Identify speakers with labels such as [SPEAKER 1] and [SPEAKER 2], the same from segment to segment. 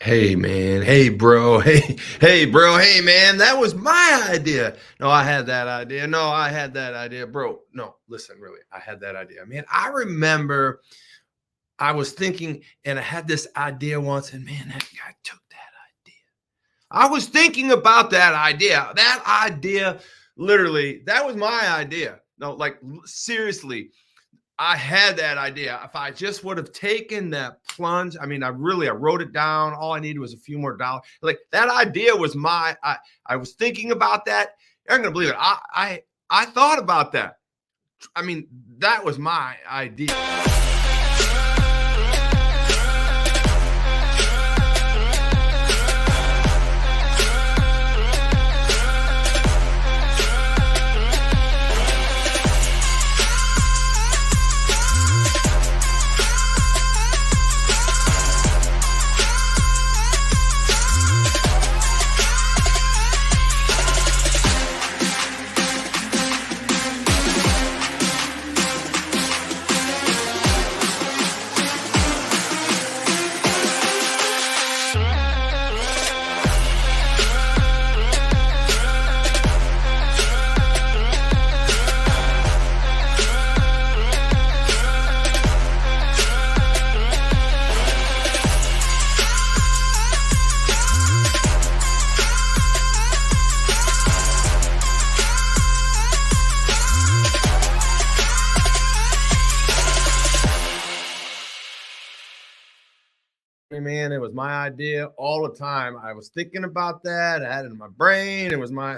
[SPEAKER 1] Hey man, hey bro, hey bro, hey man, that was my idea. No, I had that idea. No, I had that idea, bro. No, listen, really, I had that idea. Man, I remember I was thinking and I had this idea once, and man, that guy took that idea. I was thinking about that idea. That idea, literally, that was my idea. No, like seriously, I had that idea. If I just would have taken that plunge, I mean, I wrote it down. All I needed was a few more dollars. Like that idea was I was thinking about that. You're not gonna believe it. I thought about that. I mean, that was my idea. Man, it was my idea all the time. I was thinking about that. I had it in my brain. It was my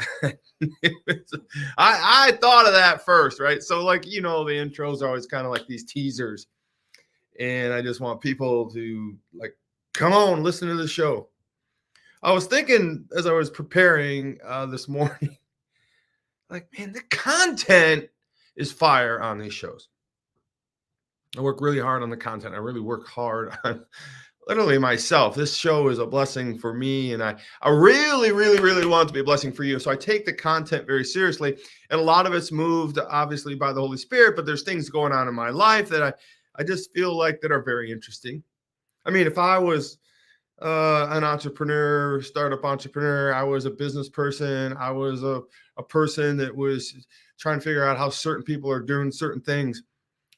[SPEAKER 1] I thought of that first, right? So like, the intros are always kind of like these teasers. And I just want people to like come on, listen to the show. I was thinking as I was preparing this morning, like, man, the content is fire on these shows. I work really hard on the content. I really work hard on literally myself. This show is a blessing for me, and I really, really, really want it to be a blessing for you. So I take the content very seriously, and a lot of it's moved obviously by the Holy Spirit, but there's things going on in my life that I just feel like that are very interesting. I mean, if I was an entrepreneur, startup entrepreneur, I was a business person, I was a person that was trying to figure out how certain people are doing certain things.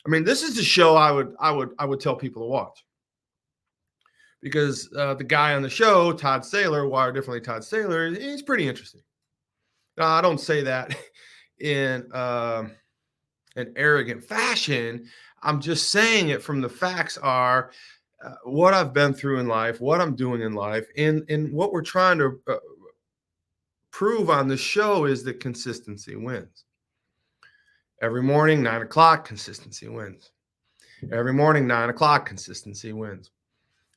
[SPEAKER 1] I mean, this is the show I would tell people to watch, because the guy on the show, Todd Saylor, Wired Differently, Todd Saylor, he's pretty interesting. Now, I don't say that in an arrogant fashion. I'm just saying it from the facts are what I've been through in life, what I'm doing in life, and what we're trying to prove on the show is that consistency wins. Every morning, 9 o'clock, consistency wins. Every morning, 9 o'clock, consistency wins.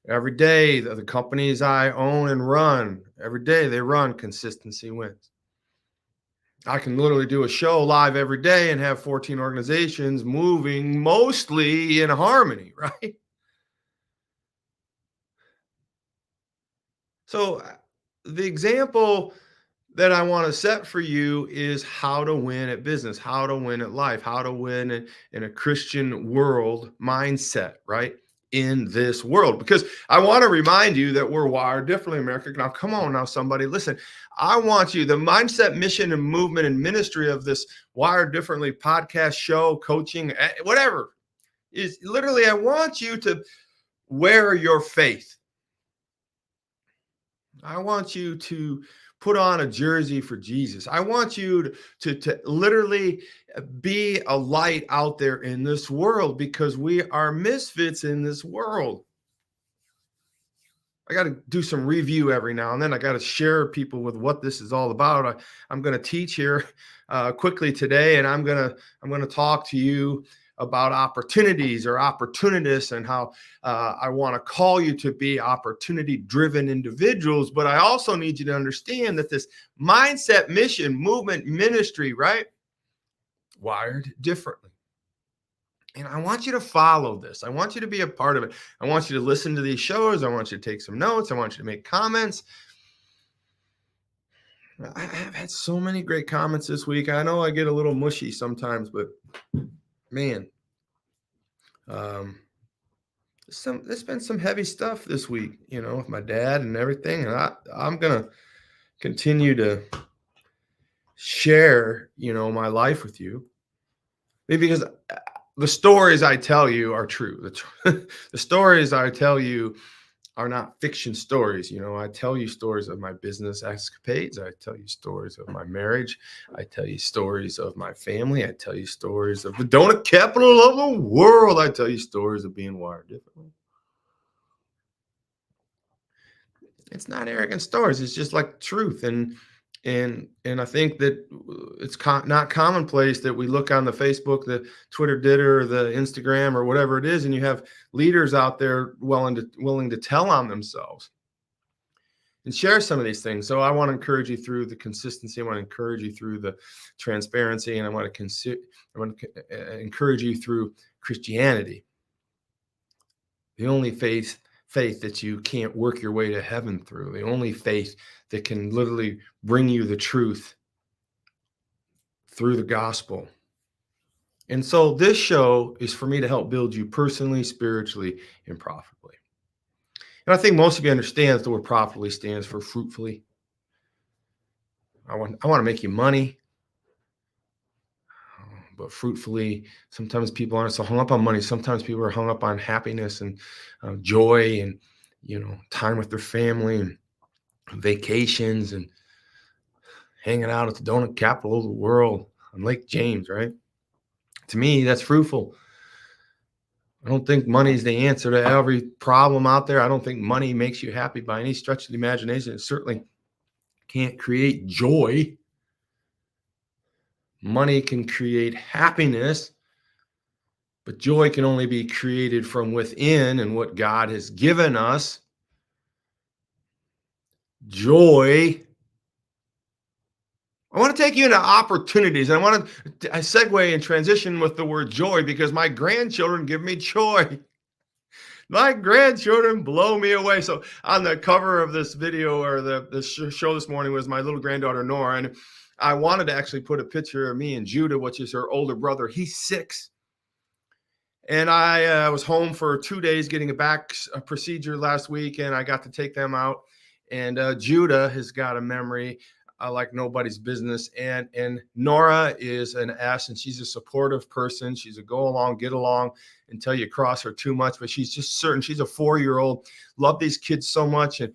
[SPEAKER 1] Every day, the companies I own and run, every day they run, consistency wins. I can literally do a show live every day and have 14 organizations moving mostly in harmony, right? So the example that I want to set for you is how to win at business, how to win at life, how to win in a Christian world mindset, right? In this world, because I want to remind you that we're wired differently, America. Now, come on now, somebody, listen. I want you, the mindset, mission, and movement and ministry of this Wired Differently podcast, show, coaching, whatever, is literally, I want you to wear your faith. I want you to put on a jersey for Jesus. I want you to literally be a light out there in this world, because we are misfits in this world. I got to do some review every now and then. I got to share people with what this is all about. I'm going to teach here quickly today, and I'm going to talk to you about opportunities or opportunists, and how I want to call you to be opportunity-driven individuals. But I also need you to understand that this mindset, mission, movement, ministry, right? Wired differently. And I want you to follow this. I want you to be a part of it. I want you to listen to these shows. I want you to take some notes. I want you to make comments. I've had so many great comments this week. I know I get a little mushy sometimes, but man, There's been some heavy stuff this week, with my dad and everything, and I'm gonna continue to share, my life with you. Maybe because the stories I tell you are true. The stories I tell you are not fiction stories. I tell you stories of my business escapades. I tell you stories of my marriage. I tell you stories of my family. I tell you stories of the donut capital of the world. I tell you stories of being wired differently. It's not arrogant stories. It's just like truth. And I think that it's not commonplace that we look on the Facebook, the Twitter ditter, or the Instagram, or whatever it is, and you have leaders out there willing to tell on themselves and share some of these things. So I want to encourage you through the consistency. I want to encourage you through the transparency, and I want to encourage you through Christianity, the only faith that you can't work your way to heaven through, the only faith that can literally bring you the truth through the gospel. And so this show is for me to help build you personally, spiritually, and profitably. And I think most of you understand that the word profitably stands for fruitfully. I want to make you money, but fruitfully. Sometimes people aren't so hung up on money. Sometimes people are hung up on happiness and joy and, time with their family and vacations and hanging out at the donut capital of the world on Lake James, right? To me, that's fruitful. I don't think money is the answer to every problem out there. I don't think money makes you happy by any stretch of the imagination. It certainly can't create joy. Money can create happiness, but joy can only be created from within and what God has given us. Joy. I want to take you into opportunities. And I segue and transition with the word joy because my grandchildren give me joy. My grandchildren blow me away. So on the cover of this video or the show this morning was my little granddaughter, Nora. And I wanted to actually put a picture of me and Judah, which is her older brother. He's 6. And I was home for 2 days getting a back procedure last week, and I got to take them out. And Judah has got a memory like nobody's business. And Nora is an S, and she's a supportive person. She's a go along, get along until you cross her too much. But she's just certain. She's a 4-year-old. Love these kids so much. And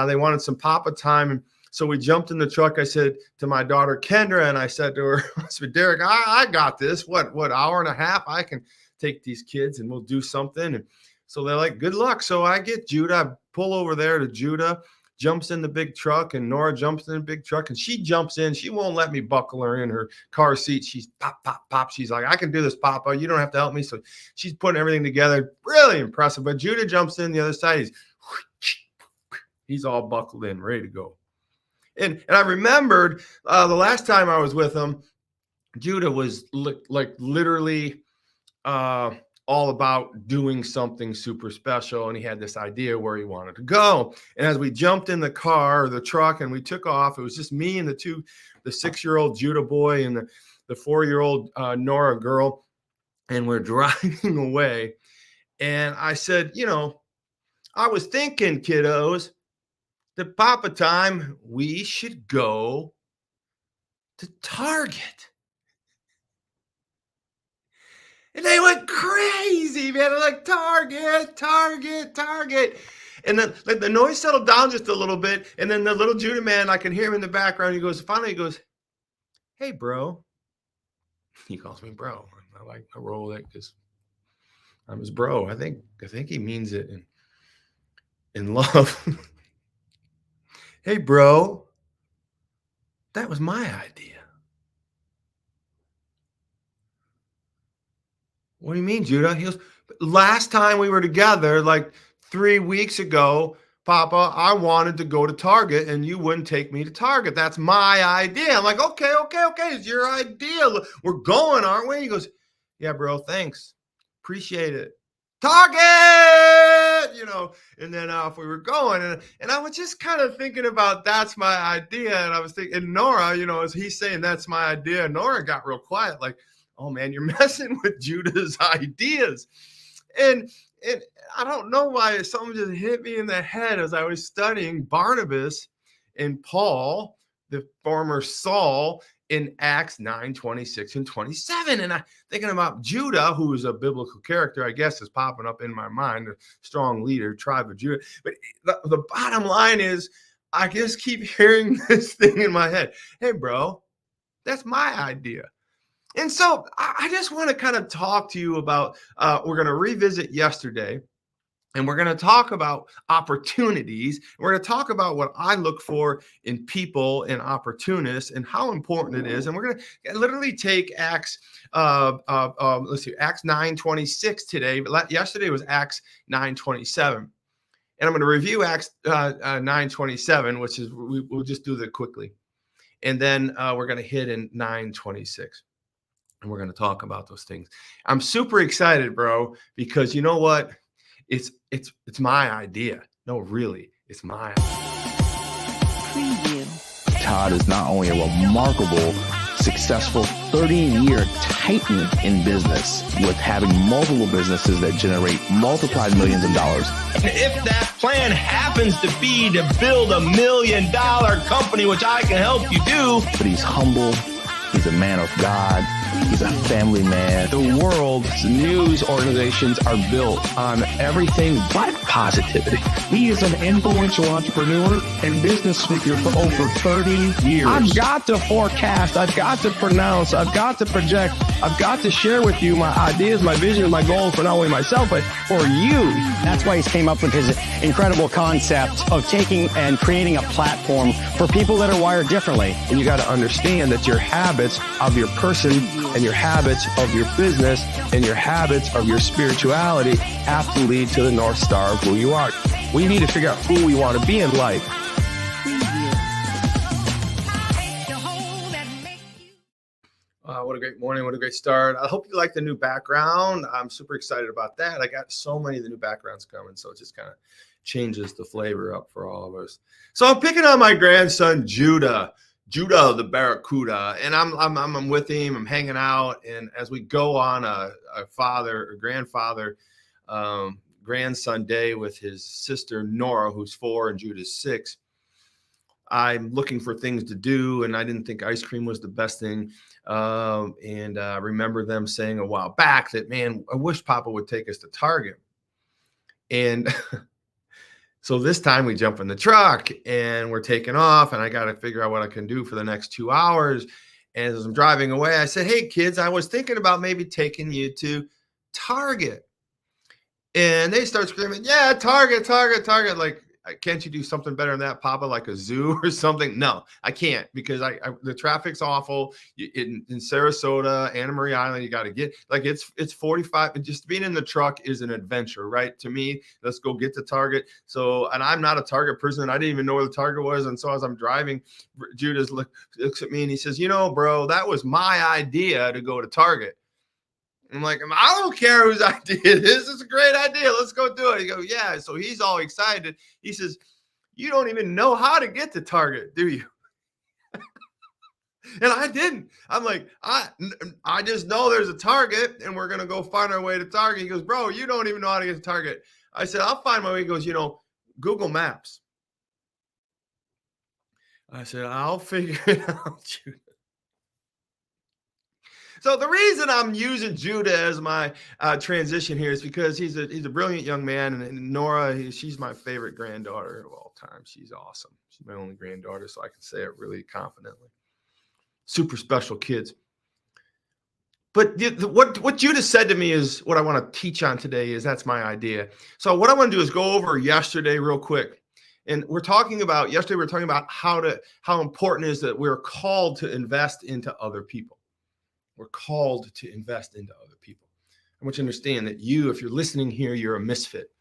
[SPEAKER 1] they wanted some papa time. And so we jumped in the truck. I said to my daughter, Kendra, and I said to her husband, Derek, I got this. What, hour and a half? I can take these kids and we'll do something. And so they're like, good luck. So I get Judah, I pull over there to Judah, jumps in the big truck, and Nora jumps in the big truck, and she jumps in. She won't let me buckle her in her car seat. She's pop, pop, pop. She's like, I can do this, Papa. You don't have to help me. So she's putting everything together. Really impressive. But Judah jumps in the other side. He's all buckled in, ready to go. And I remembered the last time I was with him, Judah was like literally all about doing something super special. And he had this idea where he wanted to go. And as we jumped in the car or the truck and we took off, it was just me and the 6-year-old Judah boy and the 4-year-old Nora girl. And we're driving away. And I said, I was thinking, kiddos, that Papa time, we should go to Target. And they went crazy, man. They're like, Target, Target, Target. And then like the noise settled down just a little bit. And then the little Judah man, I can hear him in the background. He goes, hey, bro. He calls me bro. I roll that because I'm his bro. I think he means it in love. Hey, bro. That was my idea. What do you mean, Judah? He goes, last time we were together, like 3 weeks ago, Papa, I wanted to go to Target and you wouldn't take me to Target. That's my idea. I'm like, okay. It's your idea. We're going, aren't we? He goes, yeah, bro, thanks. Appreciate it. Target, and then off we were going. And I was just kind of thinking about that's my idea. And I was thinking, and Nora, as he's saying that's my idea, Nora got real quiet, like, oh man, you're messing with Judah's ideas. And And I don't know why something just hit me in the head as I was studying Barnabas and Paul, the former Saul, in Acts 9, 26 and 27. And I thinking about Judah, who is a biblical character, I guess, is popping up in my mind, a strong leader, tribe of Judah. But the bottom line is, I just keep hearing this thing in my head. Hey, bro, that's my idea. And so I just want to kind of talk to you about, we're going to revisit yesterday, and we're going to talk about opportunities. We're going to talk about what I look for in people and opportunists and how important it is. And we're going to literally take Acts, let's see, Acts 9:26 today, but yesterday was Acts 9:27. And I'm going to review Acts 9:27, which is, we'll just do that quickly. And then we're going to hit in 9:26. And we're going to talk about those things. I'm super excited, bro, because you know what? It's my idea. No, really, it's my idea.
[SPEAKER 2] Preview. Todd is not only a remarkable, successful 30-year titan in business with having multiple businesses that generate multiplied millions of dollars.
[SPEAKER 3] And if that plan happens to be to build $1 million company, which I can help you do.
[SPEAKER 2] But he's humble. He's a man of God. He's a family man.
[SPEAKER 3] The world's news organizations are built on everything but positivity.
[SPEAKER 4] He is an influential entrepreneur and business speaker for over 30 years.
[SPEAKER 3] I've got to forecast. I've got to pronounce. I've got to project. I've got to share with you my ideas, my vision, my goals for not only myself, but for you.
[SPEAKER 5] That's why he came up with his incredible concept of taking and creating a platform for people that are wired differently.
[SPEAKER 3] And you got to understand that your habits of your person and your habits of your business and your habits of your spirituality have to lead to the North Star of who you are. We need to figure out who we want to be in life.
[SPEAKER 1] What a great morning. What a great start. I hope you like the new background. I'm super excited about that. I got so many of the new backgrounds coming, so it just kind of changes the flavor up for all of us. So I'm picking on my grandson, Judah the Barracuda, and I'm with him. I'm hanging out, and as we go on a grandson day with his sister Nora, who's 4 and Judah's 6, I'm looking for things to do, and I didn't think ice cream was the best thing. And I remember them saying a while back that, man, I wish Papa would take us to Target. And so this time we jump in the truck and we're taking off, and I got to figure out what I can do for the next 2 hours. And as I'm driving away, I said, hey, kids, I was thinking about maybe taking you to Target. And they start screaming, yeah, Target. Like, can't you do something better than that, Papa, like a zoo or something? No, I can't, because the traffic's awful. In Sarasota, Anna Maria Island, you got to get, like, it's 45. Just being in the truck is an adventure, right? To me, let's go get to Target. So, and I'm not a Target person. I didn't even know where the Target was. And so as I'm driving, Judas looks at me and he says, you know, bro, that was my idea to go to Target. I'm like, I don't care whose idea it is. It's a great idea. Let's go do it. He goes, yeah. So he's all excited. He says, you don't even know how to get to Target, do you? And I didn't. I'm like, I just know there's a Target and we're going to go find our way to Target. He goes, bro, you don't even know how to get to Target. I said, I'll find my way. He goes, you know, Google Maps. I said, I'll figure it out, Judah. So the reason I'm using Judah as my transition here is because he's a brilliant young man, and Nora, she's my favorite granddaughter of all time. She's awesome. She's my only granddaughter, so I can say it really confidently. Super special kids. But what Judah said to me is what I want to teach on today. That's my idea. So what I want to do is go over yesterday real quick. And we're talking about how important it is that we're called to invest into other people. We're called to invest into other people. I want you to understand that if you're listening here, you're a misfit.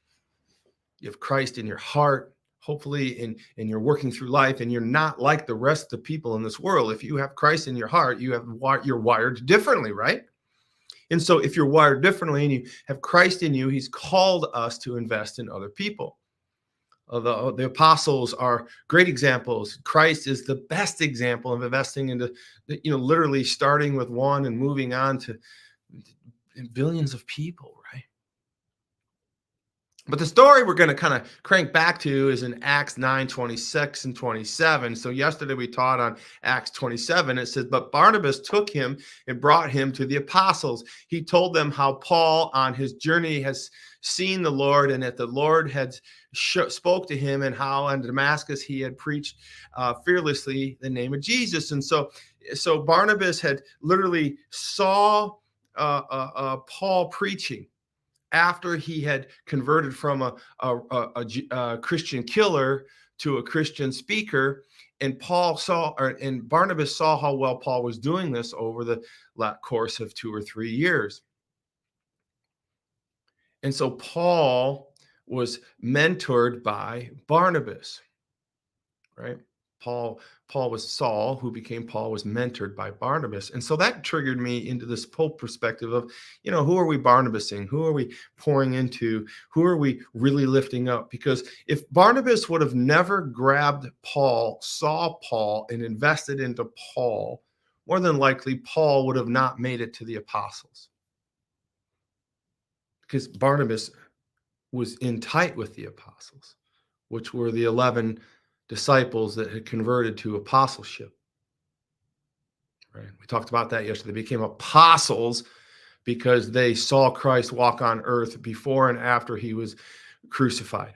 [SPEAKER 1] You have Christ in your heart, hopefully, and you're working through life, and you're not like the rest of the people in this world. If you have Christ in your heart, you're wired differently, right? And so if you're wired differently and you have Christ in you, he's called us to invest in other people. The apostles are great examples. Christ is the best example of investing into, literally starting with one and moving on to billions of people, right? But the story we're going to kind of crank back to is in Acts 9:26 and 27. So yesterday we taught on Acts 27. It says, but Barnabas took him and brought him to the apostles. He told them how Paul on his journey has seen the Lord, and that the Lord had spoke to him, and how in Damascus he had preached fearlessly the name of Jesus. And so Barnabas had literally saw Paul preaching after he had converted from a Christian killer to a Christian speaker. And Barnabas saw how well Paul was doing this over the course of 2 or 3 years. And so Paul was mentored by Barnabas, right? Paul was Saul, who became Paul, was mentored by Barnabas. And so that triggered me into this whole perspective of, who are we Barnabasing? Who are we pouring into? Who are we really lifting up? Because if Barnabas would have never grabbed Paul, saw Paul, and invested into Paul, more than likely Paul would have not made it to the apostles. Because Barnabas was in tight with the apostles, which were the 11 disciples that had converted to apostleship. Right? We talked about that yesterday. They became apostles because they saw Christ walk on earth before and after he was crucified.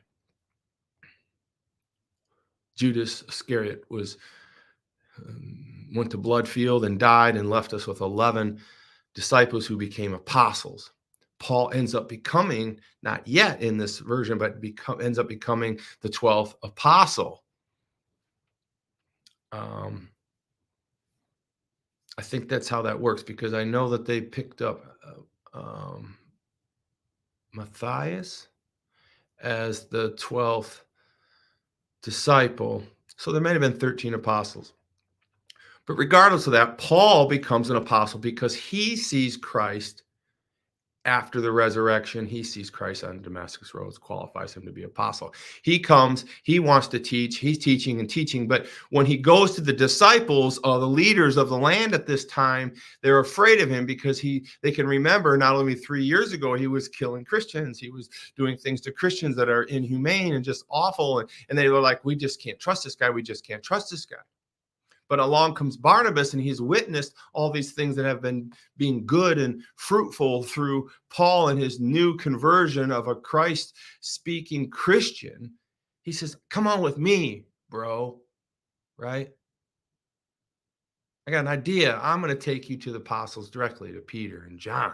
[SPEAKER 1] Judas Iscariot went to Bloodfield and died, and left us with 11 disciples who became apostles. Paul ends up becoming, not yet in this version, but ends up becoming the 12th apostle. I think that's how that works, because I know that they picked up Matthias as the 12th disciple. So there might have been 13 apostles. But regardless of that, Paul becomes an apostle because he sees Christ after the resurrection. He sees Christ on Damascus roads, qualifies him to be apostle. He comes, he wants to teach, he's teaching and teaching. But when he goes to the disciples, the leaders of the land at this time, they're afraid of him because they can remember not only 3 years ago, he was killing Christians. He was doing things to Christians that are inhumane and just awful. And they were like, we just can't trust this guy. We just can't trust this guy. But along comes Barnabas, and he's witnessed all these things that have been being good and fruitful through Paul and his new conversion of a Christ-speaking Christian. He says, come on with me, bro, right? I got an idea. I'm going to take you to the apostles directly, to Peter and John.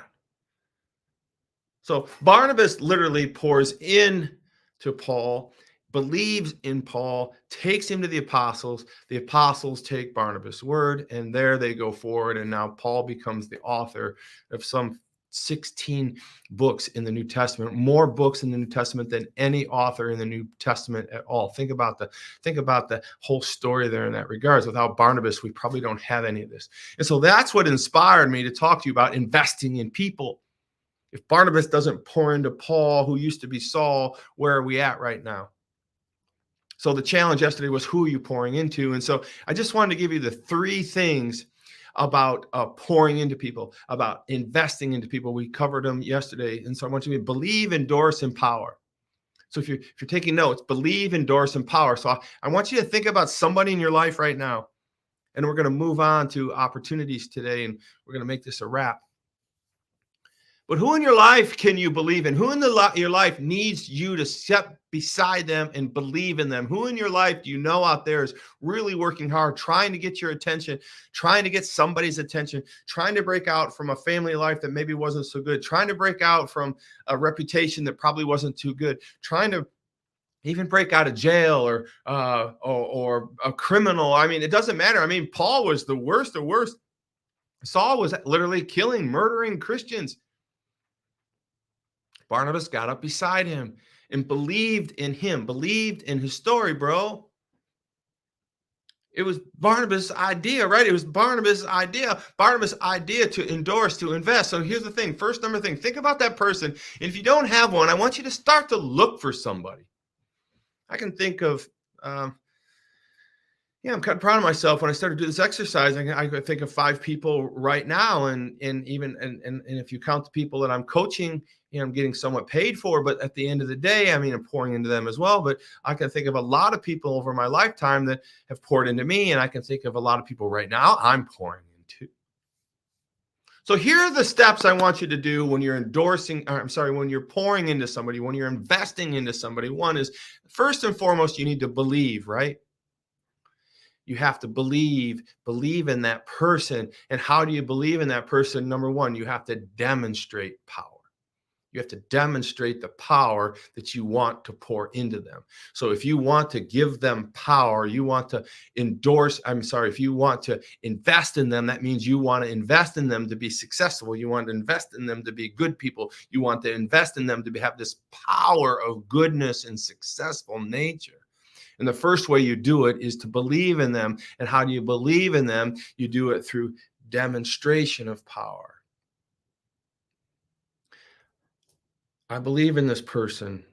[SPEAKER 1] So Barnabas literally pours in to Paul, believes in Paul, takes him to the apostles. The apostles take Barnabas' word, and there they go forward. And now Paul becomes the author of some 16 books in the New Testament, more books in the New Testament than any author in the New Testament at all. Think about the whole story there in that regards. Without Barnabas, we probably don't have any of this. And so that's what inspired me to talk to you about investing in people. If Barnabas doesn't pour into Paul, who used to be Saul, where are we at right now? So the challenge yesterday was, who are you pouring into? And so I just wanted to give you the 3 things about pouring into people, about investing into people. We covered them yesterday. And so I want you to believe, endorse, empower. So if you're taking notes, believe, endorse, empower. So I want you to think about somebody in your life right now. And we're going to move on to opportunities today, and we're going to make this a wrap. But who in your life can you believe in? Who in your life needs you to step beside them and believe in them? Who in your life do you know out there is really working hard, trying to get your attention, trying to get somebody's attention, trying to break out from a family life that maybe wasn't so good, trying to break out from a reputation that probably wasn't too good, trying to even break out of jail or a criminal? I mean, it doesn't matter. I mean, Paul was the worst of worst. Saul was literally killing, murdering Christians. Barnabas got up beside him and believed in him, believed in his story, bro. It was Barnabas' idea, right? It was Barnabas' idea to endorse, to invest. So here's the thing. First number thing, think about that person. And if you don't have one, I want you to start to look for somebody. I can think of, Yeah, I'm kind of proud of myself. When I started to do this exercise, I could think of 5 people right now, and even and if you count the people that I'm coaching, I'm getting somewhat paid for. But at the end of the day, I mean, I'm pouring into them as well. But I can think of a lot of people over my lifetime that have poured into me, and I can think of a lot of people right now I'm pouring into. So here are the steps I want you to do when you're when you're pouring into somebody, when you're investing into somebody. One is, first and foremost, you need to believe, right? You have to believe in that person. And how do you believe in that person? Number one, you have to demonstrate power. You have to demonstrate the power that you want to pour into them. So if you want to give them power, you want to if you want to invest in them, that means you want to invest in them to be successful. You want to invest in them to be good people. You want to invest in them to have this power of goodness and successful nature. And the first way you do it is to believe in them. And how do you believe in them? You do it through demonstration of power. I believe in this person.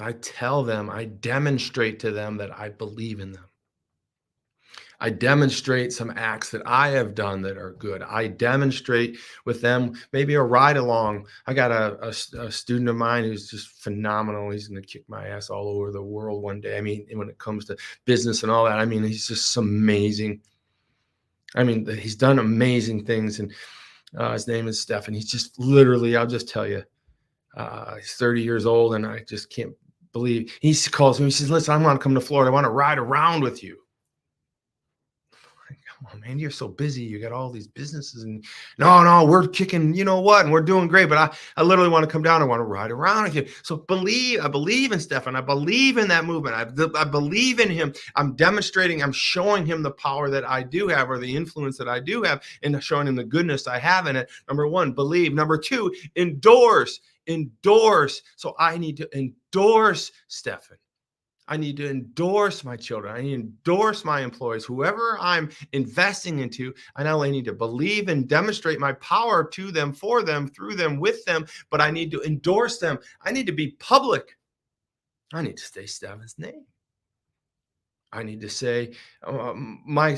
[SPEAKER 1] I tell them, I demonstrate to them that I believe in them. I demonstrate some acts that I have done that are good. I demonstrate with them maybe a ride along. I got a student of mine who's just phenomenal. He's going to kick my ass all over the world one day. I mean, when it comes to business and all that, I mean, he's just amazing. I mean, he's done amazing things. And his name is Stefan. He's just literally, I'll just tell you, he's 30 years old, and I just can't believe. He calls me. He says, "Listen, I want to come to Florida. I want to ride around with you." Come on, man, you're so busy. You got all these businesses, and no, we're kicking, you know what, and we're doing great. But I literally want to come down. I want to ride around with you. So I believe in Stefan. I believe in that movement. I believe in him. I'm demonstrating, I'm showing him the power that I do have, or the influence that I do have, and showing him the goodness I have in it. Number one, believe. Number two, endorse. So I need to endorse Stefan. I need to endorse my children. I need to endorse my employees, whoever I'm investing into. I not only need to believe and demonstrate my power to them, for them, through them, with them, but I need to endorse them. I need to be public. I need to say Stefan's name. I need to say my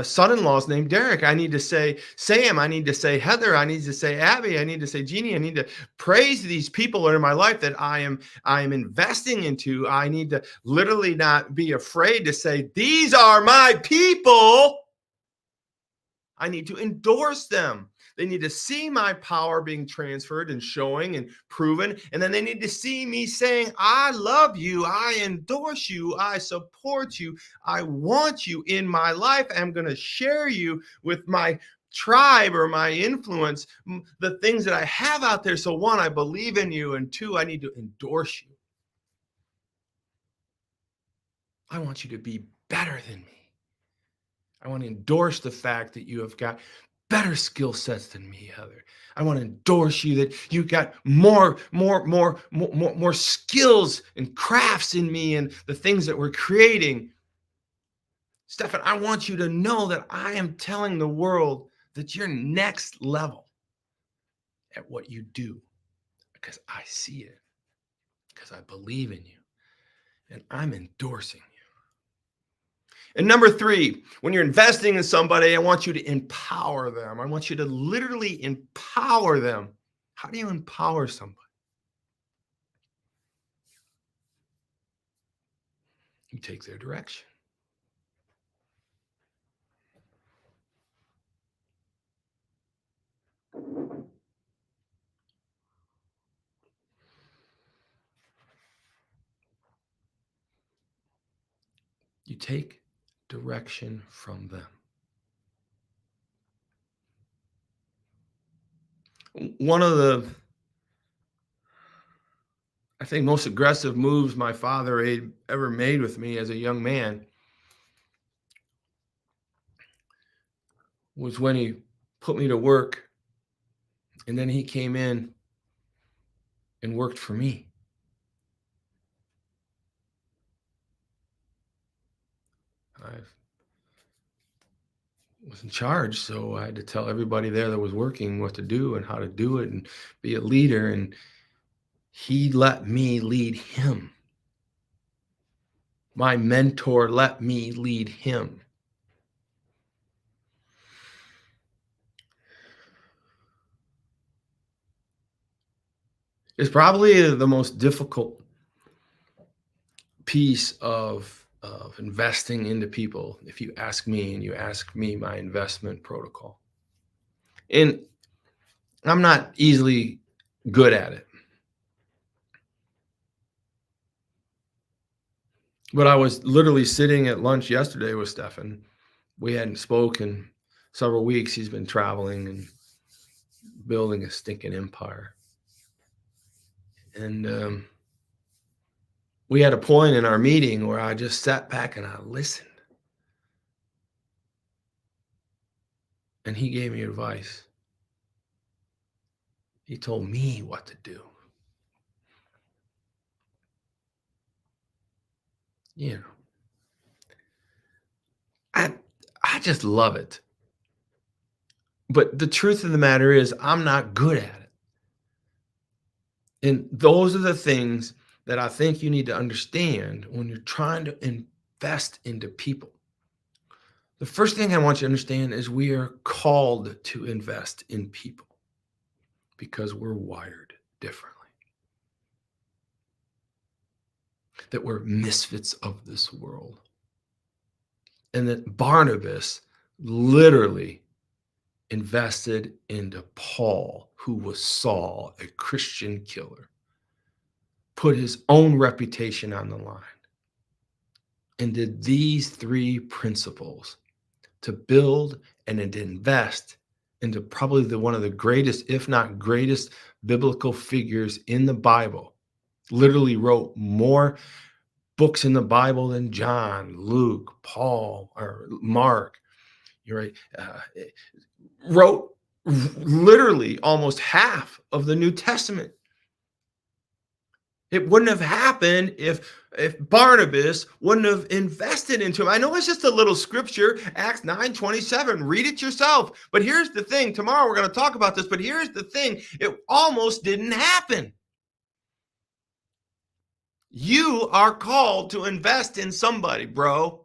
[SPEAKER 1] son-in-law's named Derek. I need to say Sam. I need to say Heather. I need to say Abby. I need to say Jeannie. I need to praise these people that are in my life that I am investing into. I need to literally not be afraid to say, these are my people. I need to endorse them. They need to see my power being transferred and showing and proven. And then they need to see me saying, I love you. I endorse you. I support you. I want you in my life. I'm going to share you with my tribe or my influence, the things that I have out there. So one, I believe in you. And two, I need to endorse you. I want you to be better than me. I want to endorse the fact that you have got better skill sets than me, Heather. I want to endorse you that you got more skills and crafts in me and the things that we're creating. Stefan, I want you to know that I am telling the world that you're next level at what you do, because I see it, because I believe in you, and I'm endorsing you. And number three, when you're investing in somebody, I want you to empower them. I want you to literally empower them. How do you empower somebody? You take their direction. You take direction from them. One of the, I think, most aggressive moves my father ever made with me as a young man was when he put me to work, and then he came in and worked for me. I was in charge, so I had to tell everybody there that was working what to do and how to do it and be a leader, and he let me lead him. My mentor let me lead him. It's probably the most difficult piece of investing into people, if you ask me, and you ask me my investment protocol. And I'm not easily good at it. But I was literally sitting at lunch yesterday with Stefan. We hadn't spoken in several weeks. He's been traveling and building a stinking empire. And we had a point in our meeting where I just sat back and I listened. And he gave me advice. He told me what to do. You know, I just love it. But the truth of the matter is, I'm not good at it. And those are the things that I think you need to understand when you're trying to invest into people. The first thing I want you to understand is we are called to invest in people because we're wired differently. That we're misfits of this world. And that Barnabas literally invested into Paul, who was Saul, a Christian killer, put his own reputation on the line, and did these three principles to build and to invest into probably one of the greatest, if not greatest, biblical figures in the Bible. Literally wrote more books in the Bible than John, Luke, Paul, or Mark. You're right. Wrote literally almost half of the New Testament. It wouldn't have happened if Barnabas wouldn't have invested into him. I know it's just a little scripture, Acts 9:27. Read it yourself. But here's the thing. Tomorrow we're going to talk about this, but here's the thing. It almost didn't happen. You are called to invest in somebody, bro.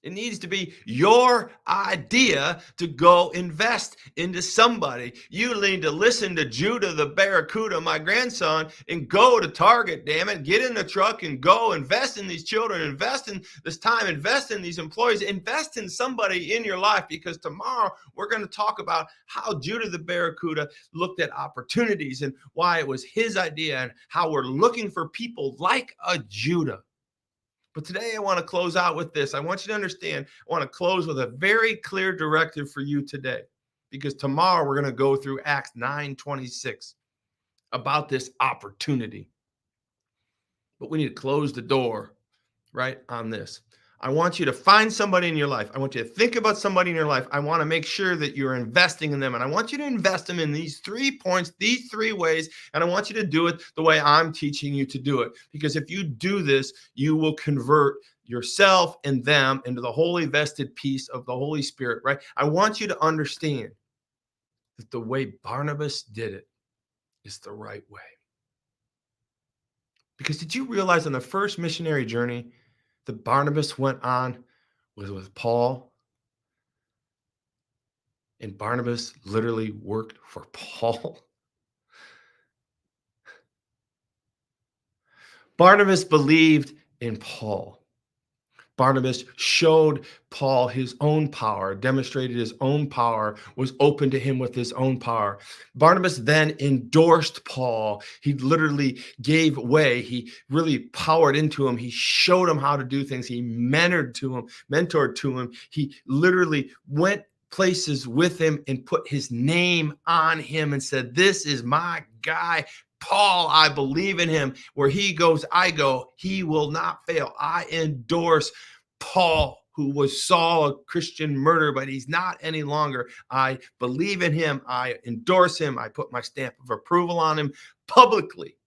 [SPEAKER 1] It needs to be your idea to go invest into somebody. You need to listen to Judah the Barracuda, my grandson, and go to Target, damn it. Get in the truck and go invest in these children, invest in this time, invest in these employees, invest in somebody in your life, because tomorrow we're going to talk about how Judah the Barracuda looked at opportunities and why it was his idea and how we're looking for people like a Judah. But today I want to close out with this. I want you to understand, I want to close with a very clear directive for you today, because tomorrow we're going to go through Acts 9:26 about this opportunity. But we need to close the door right on this. I want you to find somebody in your life. I want you to think about somebody in your life. I want to make sure that you're investing in them. And I want you to invest them in these 3 points, these 3 ways. And I want you to do it the way I'm teaching you to do it. Because if you do this, you will convert yourself and them into the holy vested peace of the Holy Spirit, right? I want you to understand that the way Barnabas did it is the right way. Because did you realize on the first missionary journey that Barnabas went on was with Paul? And Barnabas literally worked for Paul. Barnabas believed in Paul. Barnabas showed Paul his own power, demonstrated his own power, was open to him with his own power. Barnabas then endorsed Paul. He literally gave way. He really powered into him. He showed him how to do things. He mentored to him. He literally went places with him and put his name on him and said, "This is my guy. Paul, I believe in him. Where he goes, I go. He will not fail. I endorse Paul, who was Saul, a Christian murderer, but he's not any longer. I believe in him. I endorse him. I put my stamp of approval on him publicly."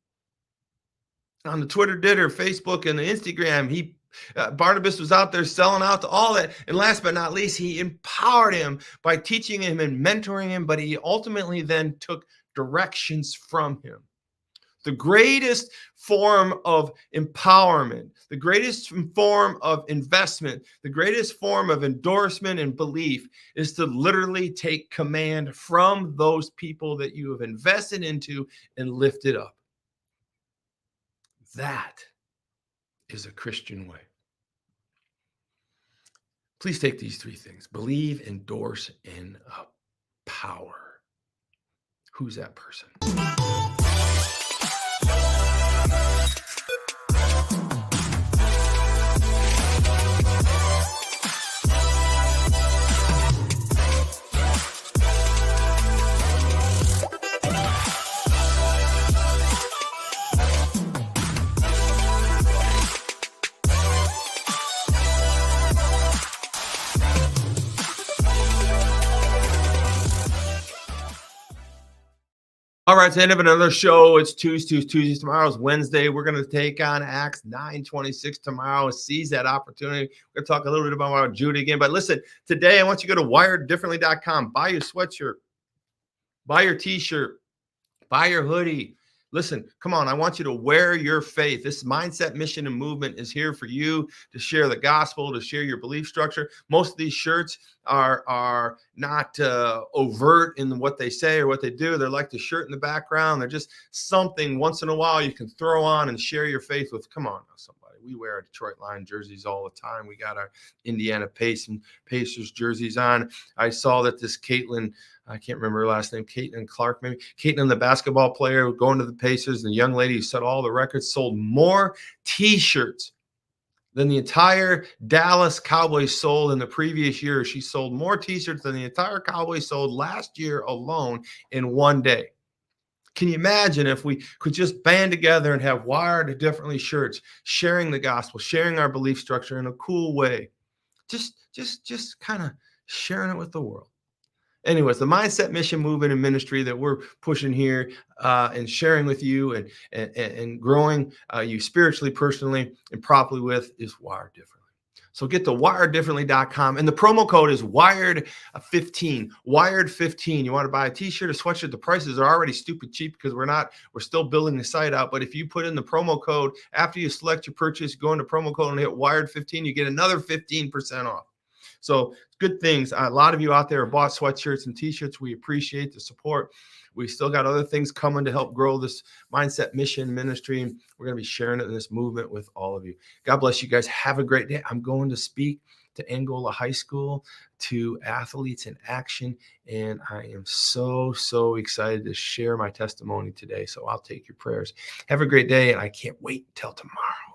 [SPEAKER 1] On the Twitter, Facebook, and the Instagram, Barnabas was out there selling out to all that. And last but not least, he empowered him by teaching him and mentoring him, but he ultimately then took directions from him. The greatest form of empowerment, the greatest form of investment, the greatest form of endorsement and belief is to literally take command from those people that you have invested into and lift it up. That is a Christian way. Please take these three things: believe, endorse, and power. Who's that person? All right, it's the end of another show. It's Tuesday. Tomorrow's Wednesday. We're going to take on Acts 9:26 tomorrow. Seize that opportunity. We're going to talk a little bit about Judah again. But listen, today I want you to go to wireddifferently.com. Buy your sweatshirt. Buy your t-shirt. Buy your hoodie. Listen, come on. I want you to wear your faith. This mindset, mission, and movement is here for you to share the gospel, to share your belief structure. Most of these shirts are not overt in what they say or what they do. They're like the shirt in the background. They're just something once in a while you can throw on and share your faith with. Come on now, somebody. We wear our Detroit Lion jerseys all the time. We got our Indiana Pacers jerseys on. I saw that this Caitlin, I can't remember her last name, Caitlin Clark, maybe. Caitlin, the basketball player, going to the Pacers, and the young lady who set all the records, sold more T-shirts than the entire Dallas Cowboys sold in the previous year. She sold more T-shirts than the entire Cowboys sold last year alone in one day. Can you imagine if we could just band together and have Wired Differently shirts, sharing the gospel, sharing our belief structure in a cool way, just kind of sharing it with the world. Anyways, the mindset, mission, movement, and ministry that we're pushing here and sharing with you and growing you spiritually, personally, and properly with is Wired Differently. So get to wireddifferently.com, and the promo code is WIRED15. WIRED15. You want to buy a t-shirt, a sweatshirt, the prices are already stupid cheap because we're still building the site out. But if you put in the promo code after you select your purchase, go into promo code and hit WIRED15, you get another 15% off. So good things. A lot of you out there have bought sweatshirts and t-shirts. We appreciate the support. We still got other things coming to help grow this mindset, mission, ministry. We're going to be sharing it in this movement with all of you. God bless you guys. Have a great day. I'm going to speak to Angola High School, to athletes in action, and I am so excited to share my testimony today. So I'll take your prayers. Have a great day, and I can't wait until tomorrow.